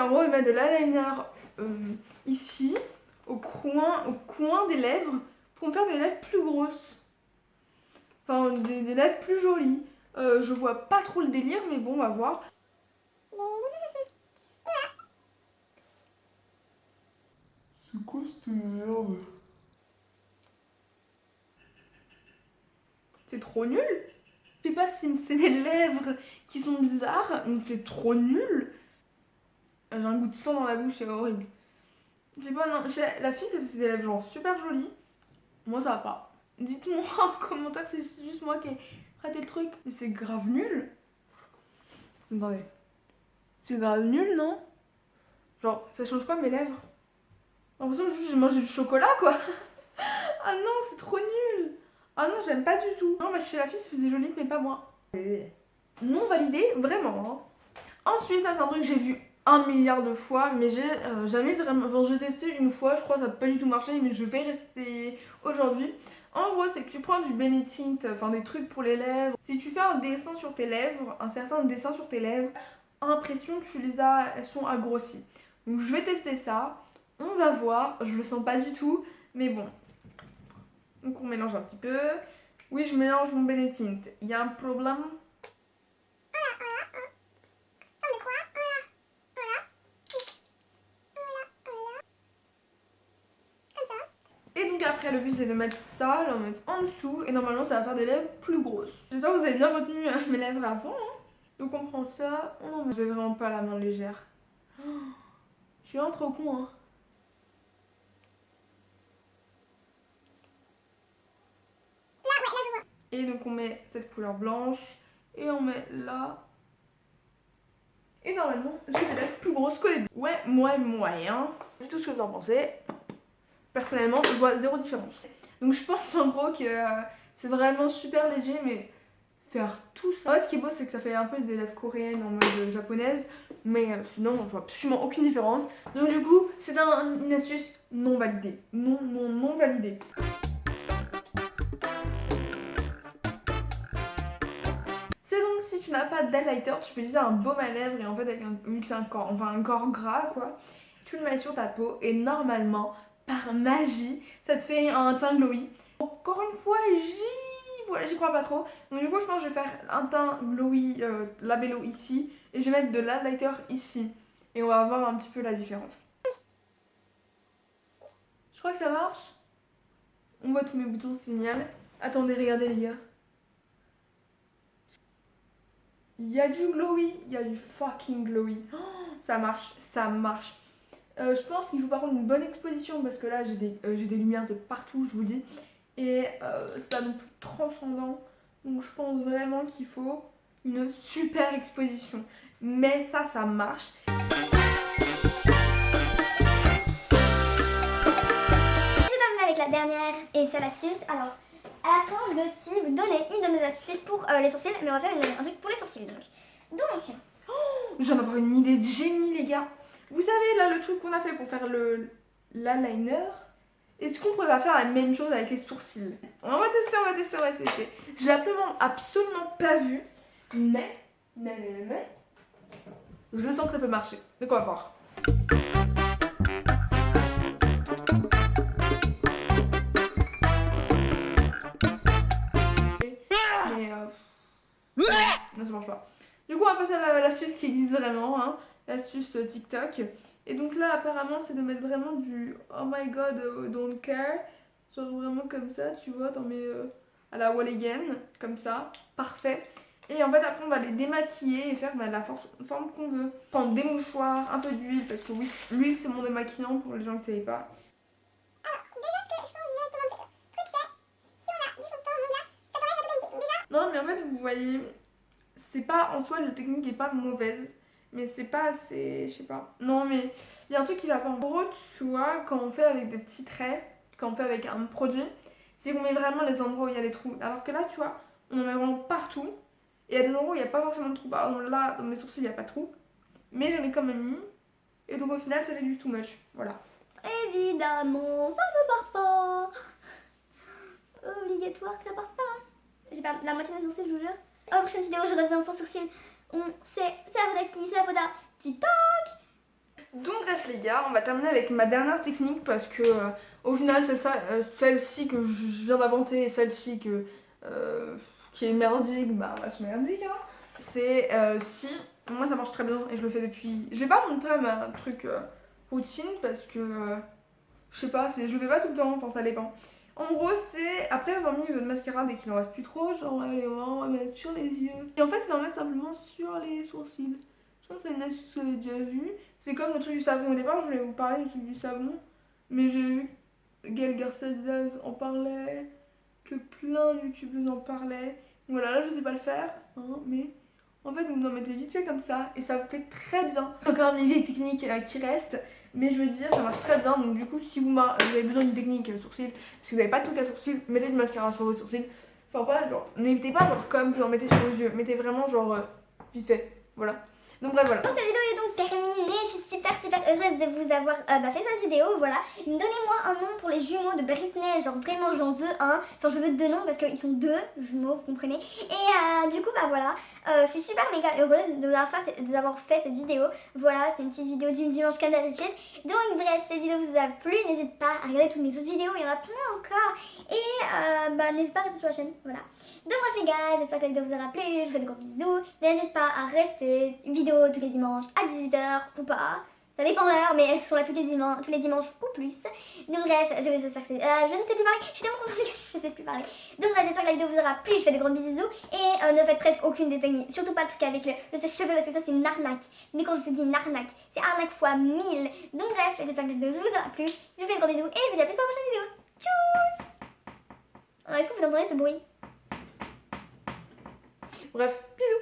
en gros, ils mettent de l'eyeliner ici, au coin des lèvres, pour me faire des lèvres plus grosses. Enfin, des lèvres plus jolies. Je vois pas trop le délire, mais bon, on va voir. C'est quoi cette merde? C'est trop nul. Je sais pas si c'est mes lèvres qui sont bizarres, mais c'est trop nul. J'ai un goût de sang dans la bouche, c'est horrible. Je sais pas, non, la fille, ça faisait des lèvres genre super jolies. Moi, ça va pas. Dites-moi en commentaire si c'est juste moi qui ai raté le truc. Mais c'est grave nul. Attendez. C'est grave nul, non? Genre, ça change quoi mes lèvres? J'ai l'impression que j'ai mangé du chocolat, quoi. Ah non, c'est trop nul. Ah non, j'aime pas du tout. Non, mais chez la fille, ça faisait joli, mais pas moi. Non validé, vraiment. Hein. Ensuite, ça, c'est un truc que j'ai vu 1 milliard de fois, mais j'ai jamais vraiment. Enfin, j'ai testé une fois, je crois, ça n'a pas du tout marché, mais je vais rester aujourd'hui. En gros, c'est que tu prends du Benetint, enfin des trucs pour les lèvres. Si tu fais un dessin sur tes lèvres, un certain dessin sur tes lèvres, impression tu les as, elles sont agrossies. Donc je vais tester ça. On va voir, je le sens pas du tout, mais bon. Donc on mélange un petit peu. Oui, je mélange mon Benetint. Il y a un problème. Et donc après, le but c'est de mettre ça, l'en mettre en dessous, et normalement ça va faire des lèvres plus grosses. J'espère que vous avez bien retenu mes lèvres avant. Hein. Donc on prend ça, on en met. J'ai vraiment pas la main légère. Oh, je suis vraiment trop con, hein. Et donc on met cette couleur blanche, et on met là. Et normalement, j'ai des lèvres plus grosses que les deux. Ouais, moyen. C'est tout ce que vous en pensez. Personnellement, je vois zéro différence. Donc je pense en gros que c'est vraiment super léger, mais faire tout ça. En fait, ce qui est beau, c'est que ça fait un peu des lèvres coréennes en mode japonaise, mais sinon, je vois absolument aucune différence. Donc du coup, c'est une astuce non validée. Non validée. C'est donc si tu n'as pas d'highlighter, tu peux utiliser un baume à lèvres et en fait, vu que c'est un corps gras quoi, tu le mets sur ta peau et normalement, par magie, ça te fait un teint glowy. Encore une fois, j'y crois pas trop. Donc du coup, je pense que je vais faire un teint glowy labello ici et je vais mettre de l'highlighter ici. Et on va voir un petit peu la différence. Je crois que ça marche. On voit tous mes boutons, c'est génial. Attendez, regardez les gars. Il y a du glowy, il y a du fucking glowy. Oh, ça marche, ça marche. Je pense qu'il faut par contre une bonne exposition parce que là j'ai des lumières de partout, je vous dis. Et c'est pas non plus transcendant. Donc je pense vraiment qu'il faut une super exposition. Mais ça marche. Je termine avec la dernière et seule astuce. Alors, à la fin, je vais aussi vous donner une de mes astuces pour les sourcils, mais on va faire un truc pour les sourcils. Donc. Oh, je viens d'avoir une idée de génie, les gars. Vous savez, là, le truc qu'on a fait pour faire l'eyeliner, est-ce qu'on pourrait pas faire la même chose avec les sourcils? On va tester. Je l'ai absolument pas vu, mais, je sens que ça peut marcher. Donc on va voir. Mais non, ça marche pas. Du coup, on va passer à l'astuce qui existe vraiment, hein, l'astuce TikTok. Et donc là, apparemment, c'est de mettre vraiment du oh my god, don't care. Genre vraiment comme ça, tu vois, dans mes. À la wall again, comme ça, parfait. Et en fait, après, on va les démaquiller et faire la forme qu'on veut. Prendre des mouchoirs, un peu d'huile, parce que oui, l'huile c'est mon démaquillant pour les gens qui ne savaient pas. Non, mais en fait, vous voyez, c'est pas en soi, la technique est pas mauvaise, mais c'est pas assez, je sais pas. Non, mais il y a un truc qui va pas. En gros, tu vois, quand on fait avec des petits traits, quand on fait avec un produit, c'est qu'on met vraiment les endroits où il y a des trous. Alors que là, tu vois, on en met vraiment partout. Et il y a des endroits où il n'y a pas forcément de trous. Par exemple, là, dans mes sourcils, il n'y a pas de trous. Mais j'en ai quand même mis. Et donc, au final, ça fait du too much. Voilà. Évidemment, ça ne part pas. Obligatoire que ça parte pas. J'ai perdu la moitié de mes sourcils, je vous jure. À la prochaine vidéo, je reviens sans sourcils. On sait, c'est la faute à qui? C'est la faute à TikTok. Donc bref les gars, on va terminer avec ma dernière technique parce que au final celle-ci que je viens d'inventer et celle-ci qui est merdique, bah elle reste merdique hein. C'est si, moi ça marche très bien et je le fais depuis... Je vais pas montrer ma truc routine parce que je sais pas, je le fais pas tout le temps, enfin ça dépend. En gros c'est après avoir mis votre mascara dès qu'il en reste plus trop, genre allez on va mettre sur les yeux. Et en fait c'est d'en mettre simplement sur les sourcils. Je pense que c'est une astuce que vous avez déjà vue. C'est comme le truc du savon. Au départ, je voulais vous parler du truc du savon, mais j'ai vu Gaël Garcia Diaz en parlait, que plein de youtubeuses en parlaient. Voilà, là je sais pas le faire, hein, mais en fait vous en mettez vite fait comme ça et ça fait très bien. Encore mes vieilles techniques qui restent, mais je veux dire, ça marche très bien. Donc du coup, si vous avez besoin d'une technique sourcil, si vous n'avez pas de truc à sourcil, mettez du mascara sur vos sourcils. Enfin pas genre, n'évitez pas genre comme vous en mettez sur vos yeux, mettez vraiment genre vite fait, voilà. Donc bref, voilà. Donc cette vidéo est donc terminée, je suis super heureuse de vous avoir fait cette vidéo, voilà. Donnez-moi un nom pour les jumeaux de Britney, genre vraiment j'en veux un, enfin je veux deux noms parce qu'ils sont deux jumeaux, vous comprenez. Et du coup bah voilà, je suis super méga heureuse de vous avoir fait cette vidéo, voilà, c'est une petite vidéo du dimanche comme d'habitude. Donc bref, cette vidéo vous a plu, n'hésitez pas à regarder toutes mes autres vidéos, il y en a plein encore. Et n'hésitez pas à rester sur la chaîne, voilà. Donc bref les gars, j'espère que la vidéo vous aura plu, je vous fais de gros bisous. N'hésitez pas à rester, vidéo tous les dimanches à 18h ou pas. Ça dépend l'heure, mais elles sont là tous les dimanches ou plus. Donc bref, je ne sais plus parler, je suis tellement contente que je sais plus parler. Donc bref, j'espère que la vidéo vous aura plu, je fais de gros bisous. Et ne faites presque aucune des techniques, surtout pas le truc avec le sèche-cheveux parce que ça c'est une arnaque. Mais quand je te dis une arnaque, c'est arnaque fois 1000. Donc bref, j'espère que la vidéo vous aura plu, je vous fais de gros bisous et je vous dis à plus pour la prochaine vidéo. Tchuss. Est-ce que vous entendez ce bruit? Bref, bisous.